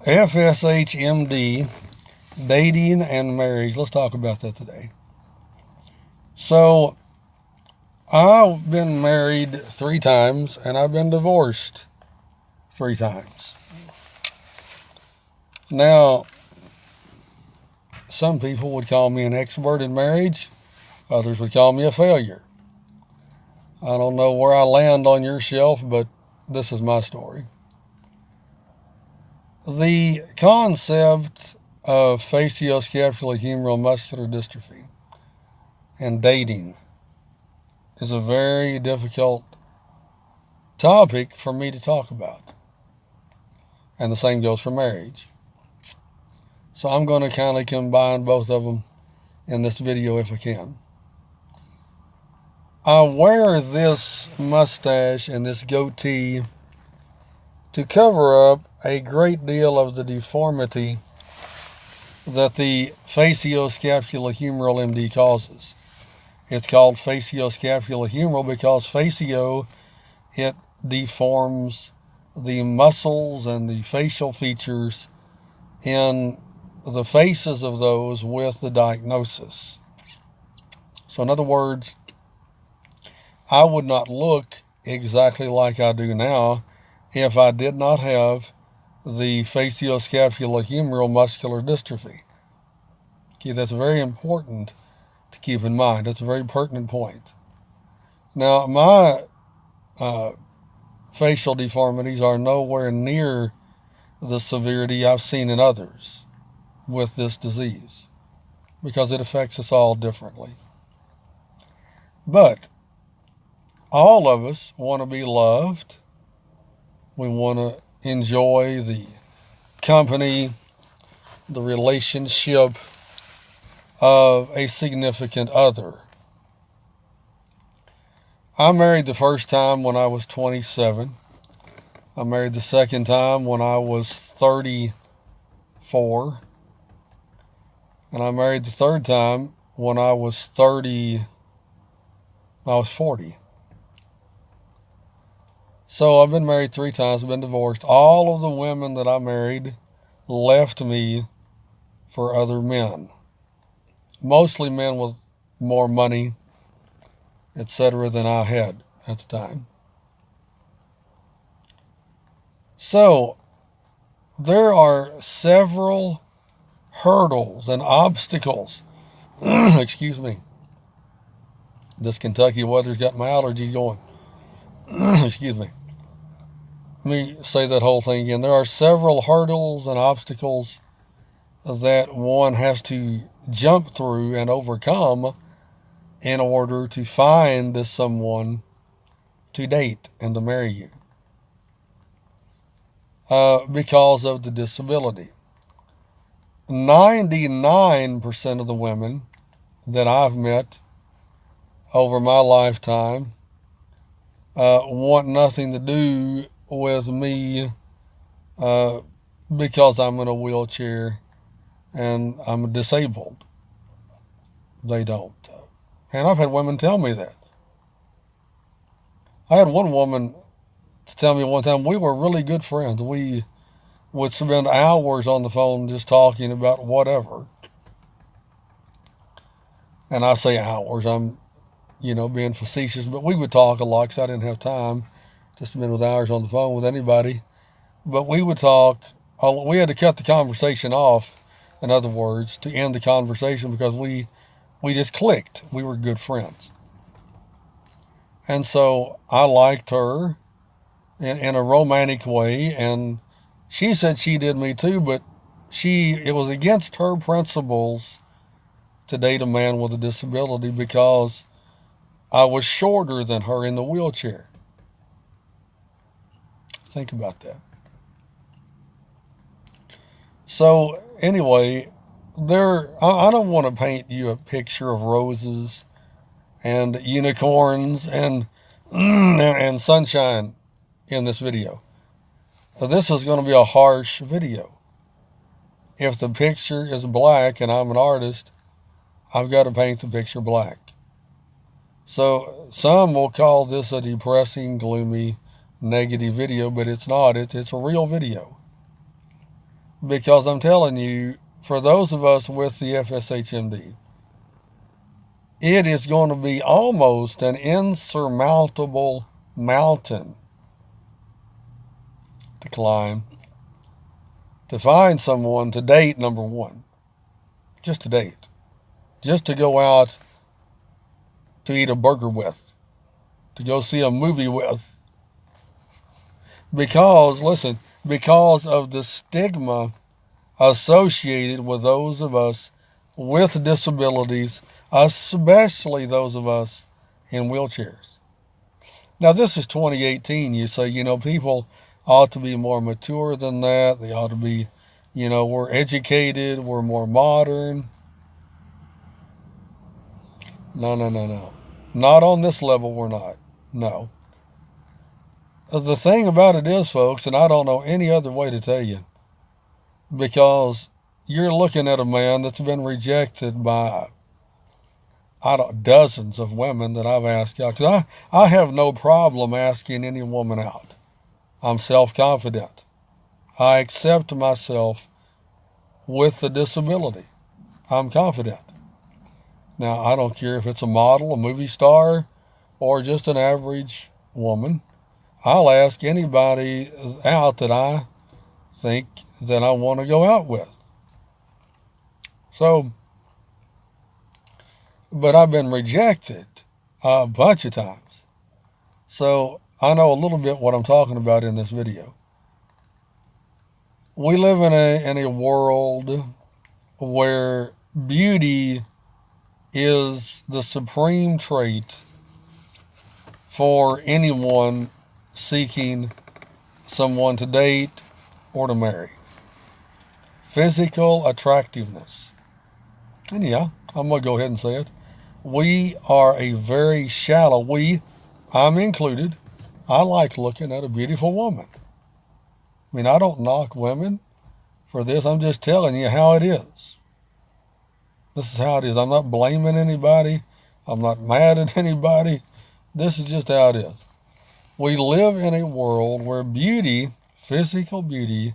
FSH MD, dating and marriage. Let's talk about that today. So, I've been married 3 times and I've been divorced 3 times. Now, some people would call me an expert in marriage, others would call me a failure. I don't know where I land on your shelf, but this is my story. The concept of Fascioscapulahumeral muscular dystrophy and dating is a very difficult topic for me to talk about. And the same goes for marriage. So I'm going to kind of combine both of them in this video if I can. I wear this mustache and this goatee to cover up a great deal of the deformity that the Fascioscapulahumeral MD causes. It's called Fascioscapulahumeral because fascio, it deforms the muscles and the facial features in the faces of those with the diagnosis. So in other words, I would not look exactly like I do now if I did not have the Fascioscapulahumeral muscular dystrophy. Okay, that's very important to keep in mind. That's a very pertinent point. Now, my facial deformities are nowhere near the severity I've seen in others with this disease because it affects us all differently. But all of us want to be loved. We want to enjoy the company, the relationship of a significant other. I married the first time when I was 27. I married the second time when I was 34. And I married the third time when I was 40. So I've been married 3 times, I've been divorced. All of the women that I married left me for other men. Mostly men with more money, etc., than I had at the time. So there are several hurdles and obstacles. Excuse me. This Kentucky weather's got my allergies going. Excuse me. Let me say that whole thing again. There are several hurdles and obstacles that one has to jump through and overcome in order to find someone to date and to marry you because of the disability. 99% of the women that I've met over my lifetime want nothing to do with me because I'm in a wheelchair and I'm disabled. They don't. And I've had women tell me that. I had one woman to tell me one time we were really good friends. We would spend hours on the phone just talking about whatever. And I say hours, I'm, being facetious, but we would talk a lot because I didn't have time to spend with hours on the phone with anybody. But we would talk, we had to cut the conversation off, in other words, to end the conversation because we just clicked. We were good friends. And so I liked her in a romantic way, and she said she did me too, but it was against her principles to date a man with a disability because I was shorter than her in the wheelchair. Think about that. So anyway, I don't want to paint you a picture of roses and unicorns and sunshine in this video. This is going to be a harsh video. If the picture is black and I'm an artist, I've got to paint the picture black. So some will call this a depressing, gloomy, negative video, but it's not. It's a real video. Because I'm telling you, for those of us with the FSHMD, it is going to be almost an insurmountable mountain to climb to find someone to date, number one. Just to date. Just to go out to eat a burger with. To go see a movie with. Because, listen, because of the stigma associated with those of us with disabilities, especially those of us in wheelchairs. Now, this is 2018. You say, people ought to be more mature than that. They ought to be, we're educated, we're more modern. No. Not on this level, we're not. No. The thing about it is, folks, and I don't know any other way to tell you, because you're looking at a man that's been rejected by dozens of women that I've asked out. Because I have no problem asking any woman out. I'm self-confident. I accept myself with the disability. I'm confident. Now, I don't care if it's a model, a movie star, or just an average woman. I'll ask anybody out that I think that I want to go out with. So, but I've been rejected a bunch of times. So I know a little bit what I'm talking about in this video. We live in a world where beauty is the supreme trait for anyone seeking someone to date or to marry. Physical attractiveness. And yeah, I'm going to go ahead and say it. We are a very shallow, I'm included, I like looking at a beautiful woman. I mean, I don't knock women for this. I'm just telling you how it is. This is how it is. I'm not blaming anybody. I'm not mad at anybody. This is just how it is. We live in a world where beauty, physical beauty,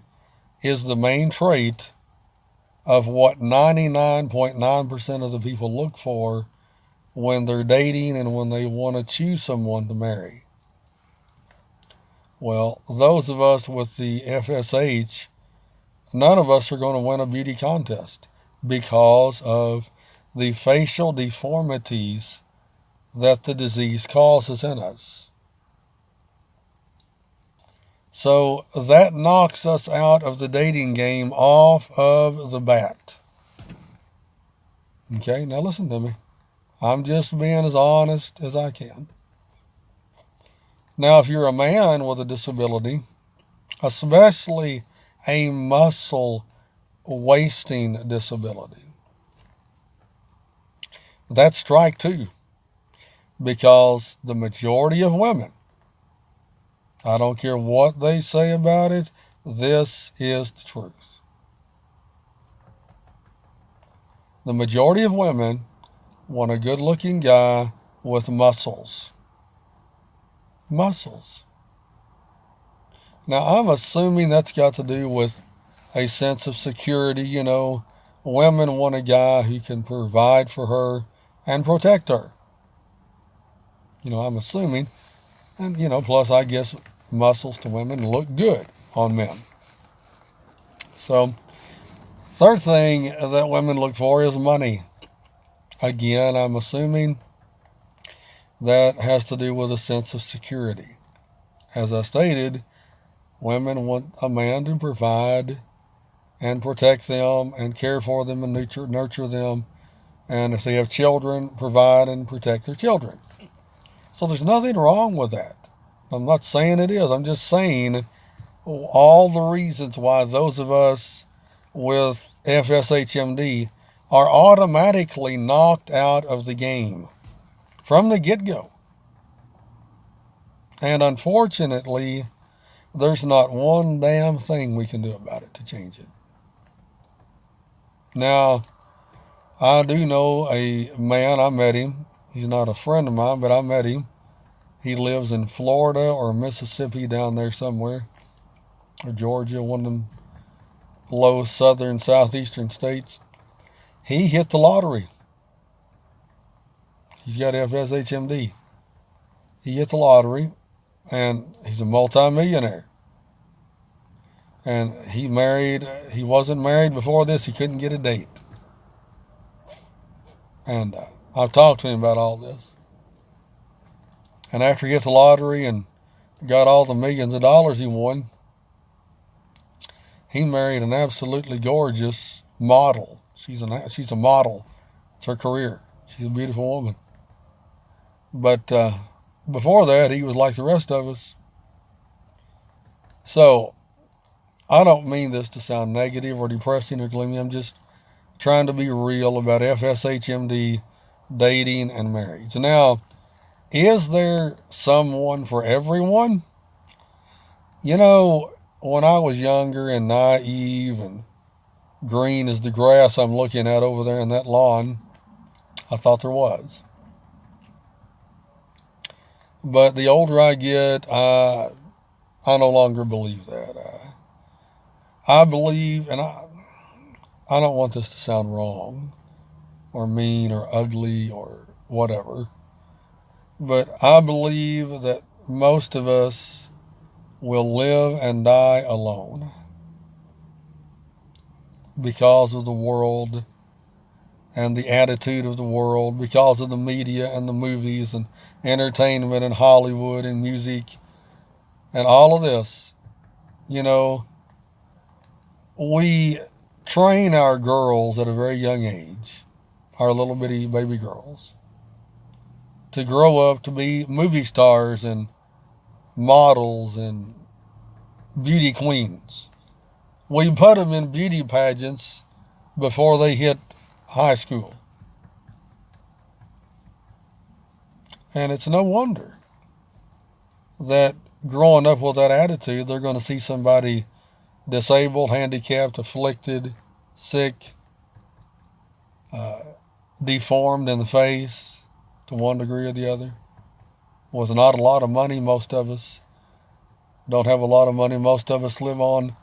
is the main trait of what 99.9% of the people look for when they're dating and when they want to choose someone to marry. Well, those of us with the FSH, none of us are going to win a beauty contest because of the facial deformities that the disease causes in us. So that knocks us out of the dating game off of the bat. Okay, now listen to me. I'm just being as honest as I can. Now, if you're a man with a disability, especially a muscle wasting disability, that's strike two, because the majority of women, I don't care what they say about it, this is the truth. The majority of women want a good-looking guy with muscles. Muscles. Now, I'm assuming that's got to do with a sense of security. Women want a guy who can provide for her and protect her. I'm assuming. And, plus I guess muscles to women look good on men. So, third thing that women look for is money. Again, I'm assuming that has to do with a sense of security. As I stated, women want a man to provide and protect them and care for them and nurture them. And if they have children, provide and protect their children. So there's nothing wrong with that. I'm not saying it is. I'm just saying all the reasons why those of us with FSHMD are automatically knocked out of the game from the get-go. And unfortunately, there's not one damn thing we can do about it to change it. Now, I do know a man, I met him. He's not a friend of mine, but I met him. He lives in Florida or Mississippi down there somewhere, or Georgia, one of them low southern, southeastern states. He hit the lottery. He's got FSHMD. He hit the lottery, and he's a multimillionaire. And he wasn't married before this. He couldn't get a date. And I've talked to him about all this. And after he hit the lottery and got all the millions of dollars he won, he married an absolutely gorgeous model. She's a model. It's her career. She's a beautiful woman. But before that, he was like the rest of us. So I don't mean this to sound negative or depressing or gloomy. I'm just trying to be real about FSHMD, dating, and marriage. Now, is there someone for everyone? You know, when I was younger and naive and green as the grass I'm looking at over there in that lawn, I thought there was. But the older I get, I no longer believe that. I believe, and I don't want this to sound wrong or mean or ugly or whatever, but I believe that most of us will live and die alone because of the world and the attitude of the world, because of the media and the movies and entertainment and Hollywood and music and all of this. You know, we train our girls at a very young age, our little bitty baby girls, to grow up to be movie stars and models and beauty queens. We put them in beauty pageants before they hit high school. And it's no wonder that growing up with that attitude, they're going to see somebody disabled, handicapped, afflicted, sick, deformed in the face to one degree or the other, with not a lot of money. Most of us don't have a lot of money. Most of us live on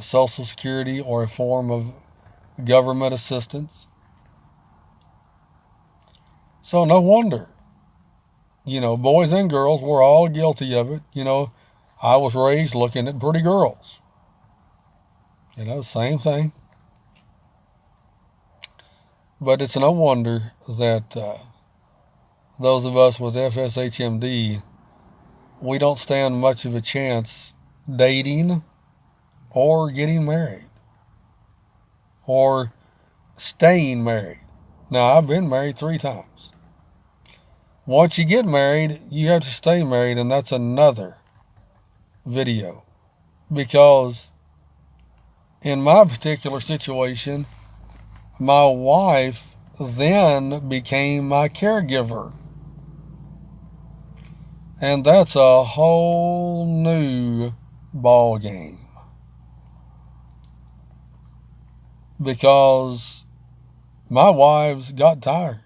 Social Security or a form of government assistance. So no wonder, boys and girls, we're all guilty of it. I was raised looking at pretty girls. Same thing. But it's no wonder that those of us with FSHMD, we don't stand much of a chance dating or getting married or staying married. Now, I've been married 3 times. Once you get married, you have to stay married, and that's another video. Because in my particular situation, my wife then became my caregiver. And that's a whole new ball game. Because my wives got tired.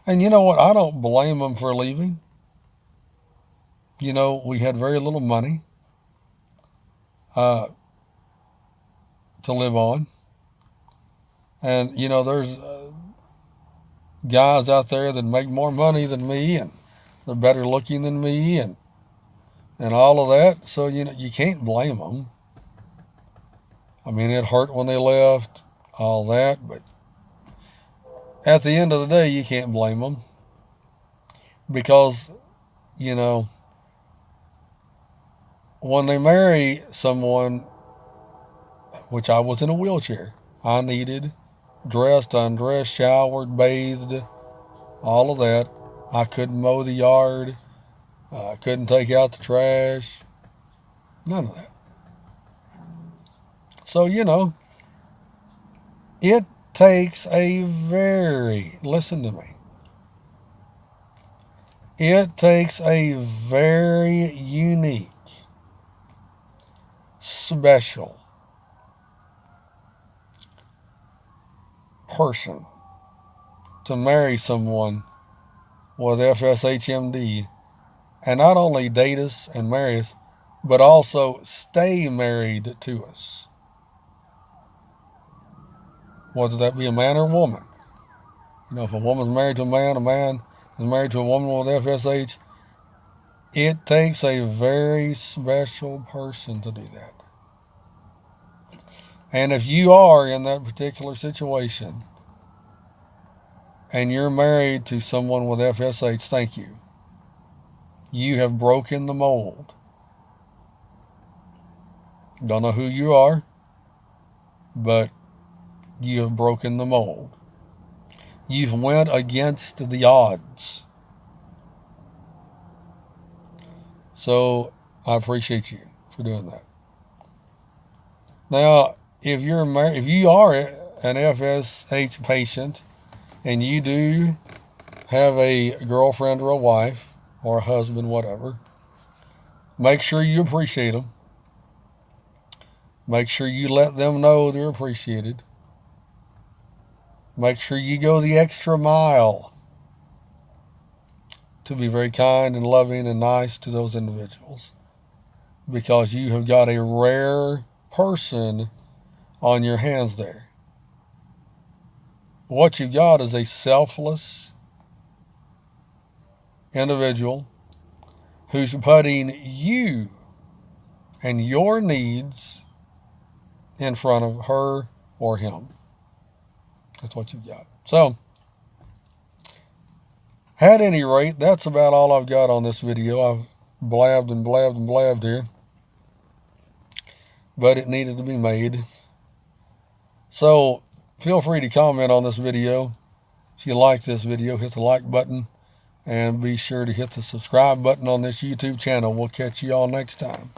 And you know what? I don't blame them for leaving. We had very little money to live on. And, there's guys out there that make more money than me, and they're better looking than me, and all of that. So, you can't blame them. I mean, it hurt when they left, all that, but at the end of the day, you can't blame them. Because, when they marry someone, which I was in a wheelchair, I needed dressed, undressed, showered, bathed, all of that. I couldn't mow the yard. I couldn't take out the trash. None of that. So, it takes listen to me. It takes a very unique, special person to marry someone with FSHMD and not only date us and marry us, but also stay married to us. Whether that be a man or a woman. You know, if a woman's married to a man is married to a woman with FSH, it takes a very special person to do that. And if you are in that particular situation and you're married to someone with FSH, thank you. You have broken the mold. Don't know who you are, but you have broken the mold. You've went against the odds. So I appreciate you for doing that. Now, if you are an FSH patient and you do have a girlfriend or a wife or a husband, whatever, make sure you appreciate them. Make sure you let them know they're appreciated. Make sure you go the extra mile to be very kind and loving and nice to those individuals, because you have got a rare person on your hands there. What you've got is a selfless individual who's putting you and your needs in front of her or him. That's what you've got. So, at any rate, that's about all I've got on this video. I've blabbed and blabbed and blabbed here, but it needed to be made. So, feel free to comment on this video. If you like this video, hit the like button, and be sure to hit the subscribe button on this YouTube channel. We'll catch you all next time.